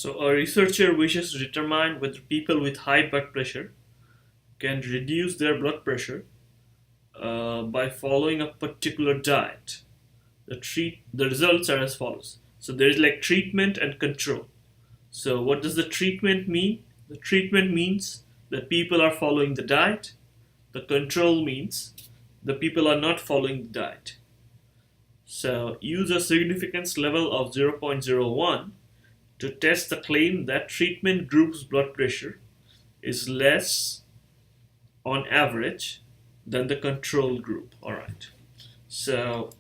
So a researcher wishes to determine whether people with high blood pressure can reduce their blood pressure by following a particular diet. The results are as follows. So there is like treatment and control. So what does the treatment mean? The treatment means that people are following the diet. The control means the people are not following the diet. So use a significance level of 0.01 to test the claim that treatment group's blood pressure is less on average than the control group. All right. So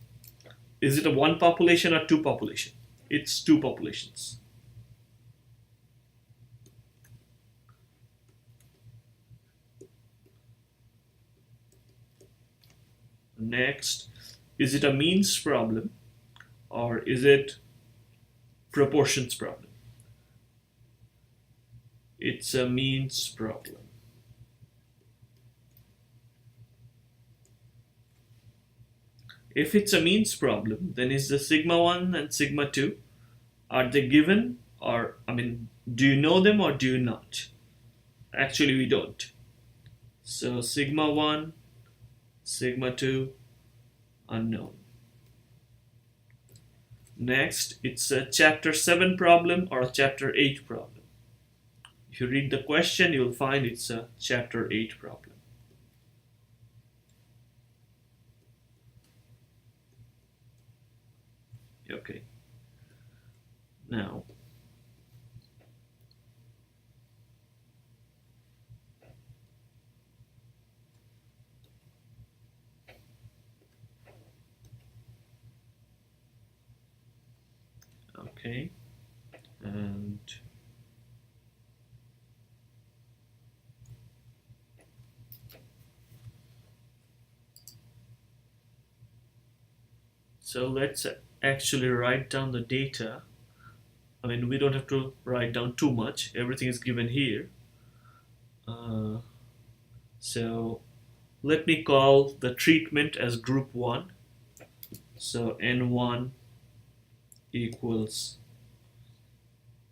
is it a one population or two population? It's two populations. Next, is it a means problem or is it proportions problem? It's a means problem. If it's a means problem, then is the sigma 1 and sigma 2, are they given, or do you know them or do you not? Actually, we don't. So sigma 1, sigma 2, unknown. Next, it's a chapter 7 problem or a chapter 8 problem. If you read the question, you'll find it's a chapter 8 problem. Okay. Now, okay, and so let's actually write down the data. We don't have to write down too much. Everything is given here. So let me call the treatment as group 1. So N1 equals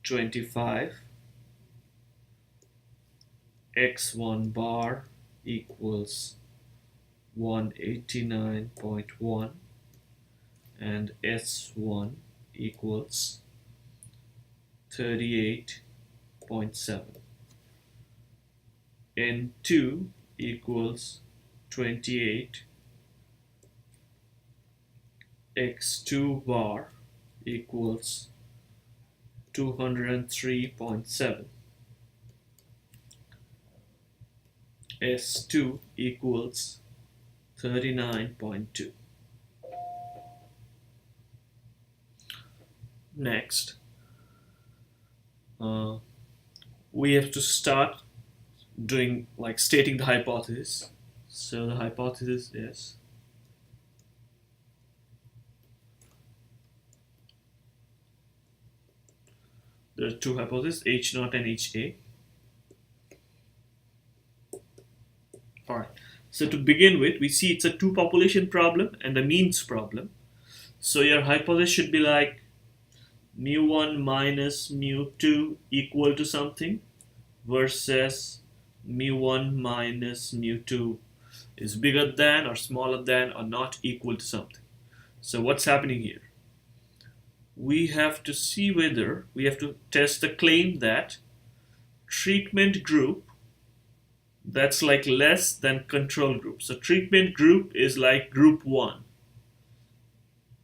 25, X1 bar equals 189.1, and S1 equals 38.7. N2 equals 28, X2 bar equals 203.7, S2 equals 39.2. Next, we have to start doing like stating the hypothesis. So the hypothesis is there are two hypotheses, H0 and HA. Alright, so to begin with, we see it's a two population problem and a means problem. So your hypothesis should be like mu1 minus mu2 equal to something versus mu1 minus mu2 is bigger than or smaller than or not equal to something. So what's happening here? We have to see whether we have to test the claim that treatment group that's like less than control group. So treatment group is like group 1.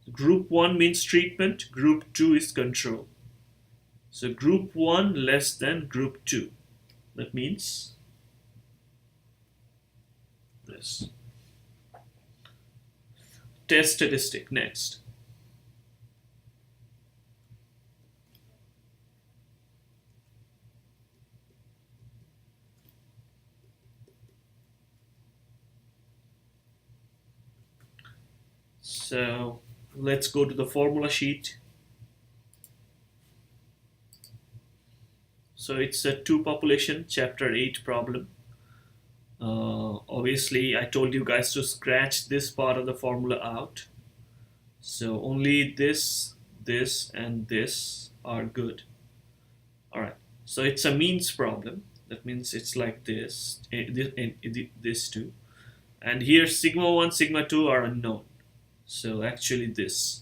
Group 1 means treatment, group 2 is control. So group 1 less than group 2. That means this. Test statistic next. So let's go to the formula sheet. So it's a two population chapter 8 problem. Obviously I told you guys to scratch this part of the formula out. So only this and this are good. Alright, so it's a means problem. That means it's like this, this two. And here sigma 1, sigma 2 are unknown. So actually this.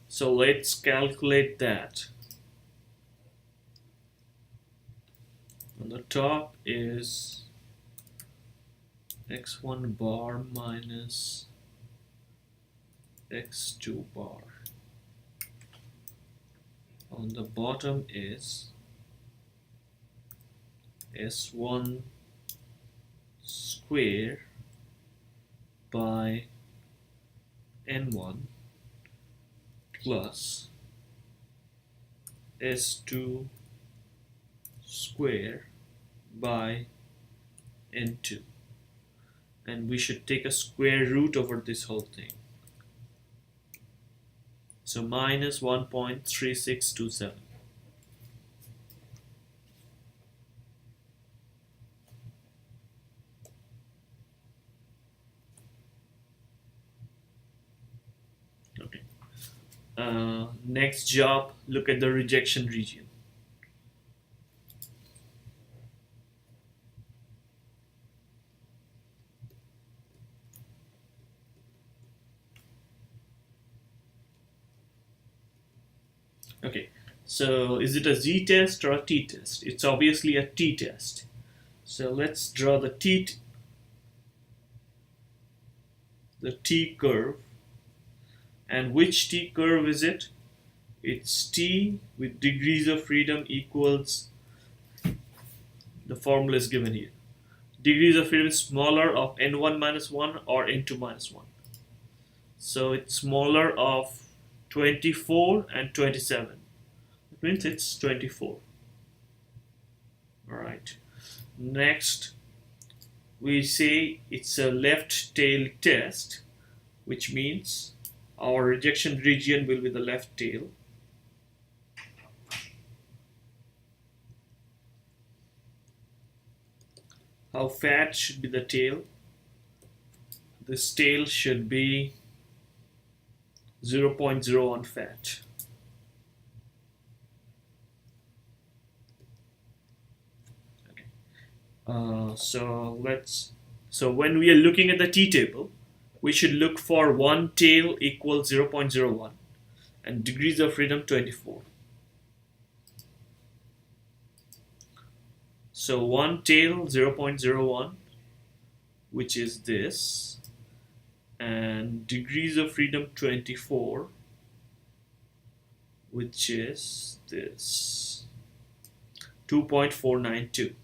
So let's calculate that. On the top is x1 bar minus x2 bar. On the bottom is s1 square by n1 plus s2 square by n2, and we should take a square root over this whole thing. So minus 1.3627. Okay. Next job, look at the rejection region. Okay, so is it a z-test or a t-test? It's obviously a t-test. So let's draw the t curve. And which t curve is it? It's t with degrees of freedom equals, the formula is given here. Degrees of freedom is smaller of n1 minus 1 or n2 minus 1. So it's smaller of 24 and 27. It means it's 24. Alright. Next, we say it's a left tail test, which means our rejection region will be the left tail. How fat should be the tail? This tail should be 0.01 fat. Okay. So when we are looking at the t-table, we should look for one tail equals 0.01 and degrees of freedom 24. So one tail 0.01, which is this, and degrees of freedom 24, which is this, 2.492.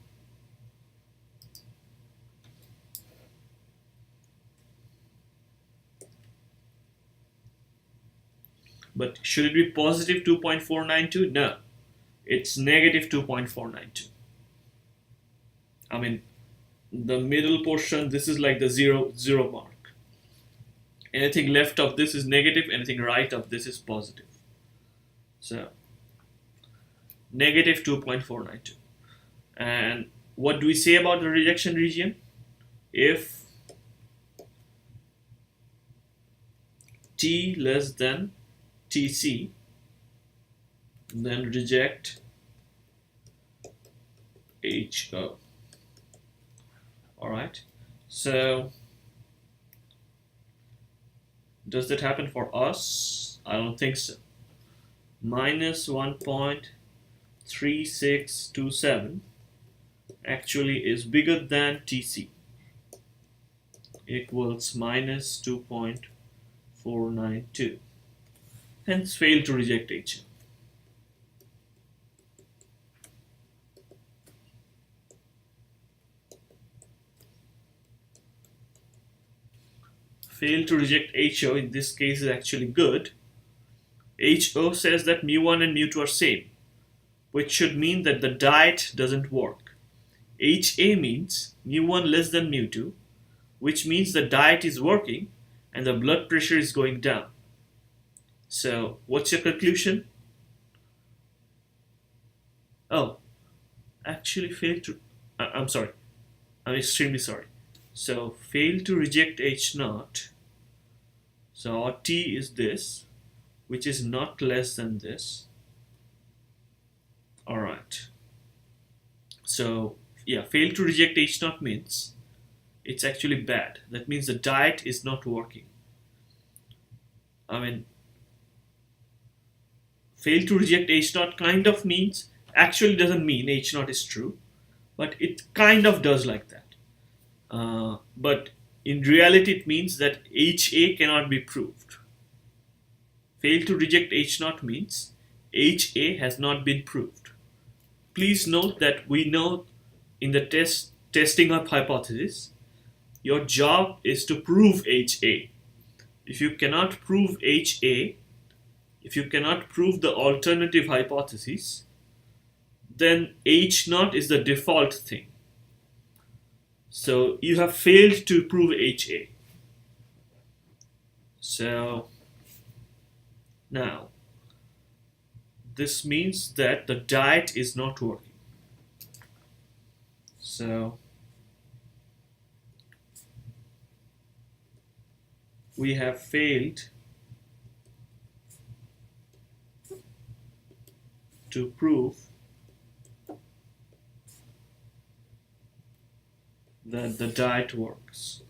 But should it be positive 2.492? No, it's negative 2.492. I mean, the middle portion, this is like the zero mark. Anything left of this is negative, anything right of this is positive. So, negative 2.492. And what do we say about the rejection region? If t less than tc, then reject HO. Alright, so does that happen for us? I don't think so. Minus 1.3627 actually is bigger than TC, equals minus 2.492. Hence fail to reject HO. Fail to reject HO in this case is actually good. HO says that mu1 and mu2 are same, which should mean that the diet doesn't work. HA means mu1 less than mu2, which means the diet is working and the blood pressure is going down. So, what's your conclusion? Oh, actually failed to. I'm sorry. I'm extremely sorry. So, fail to reject H naught. So, our T is this, which is not less than this. Alright. So, yeah, fail to reject H naught means it's actually bad. That means the diet is not working. I mean, fail to reject H naught kind of means, actually doesn't mean H naught is true, but it kind of does like that. But in reality, it means that HA cannot be proved. Fail to reject H naught means HA has not been proved. Please note that we know in the testing of hypothesis, your job is to prove HA. If you cannot prove HA, if you cannot prove the alternative hypothesis, then H naught is the default thing. So you have failed to prove HA. So now this means that the diet is not working. So we have failed to prove that the diet works.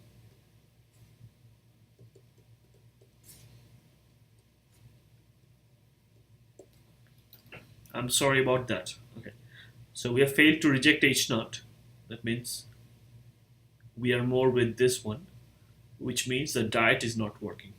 I'm sorry about that. Okay. So we have failed to reject H naught. That means we are more with this one, which means the diet is not working.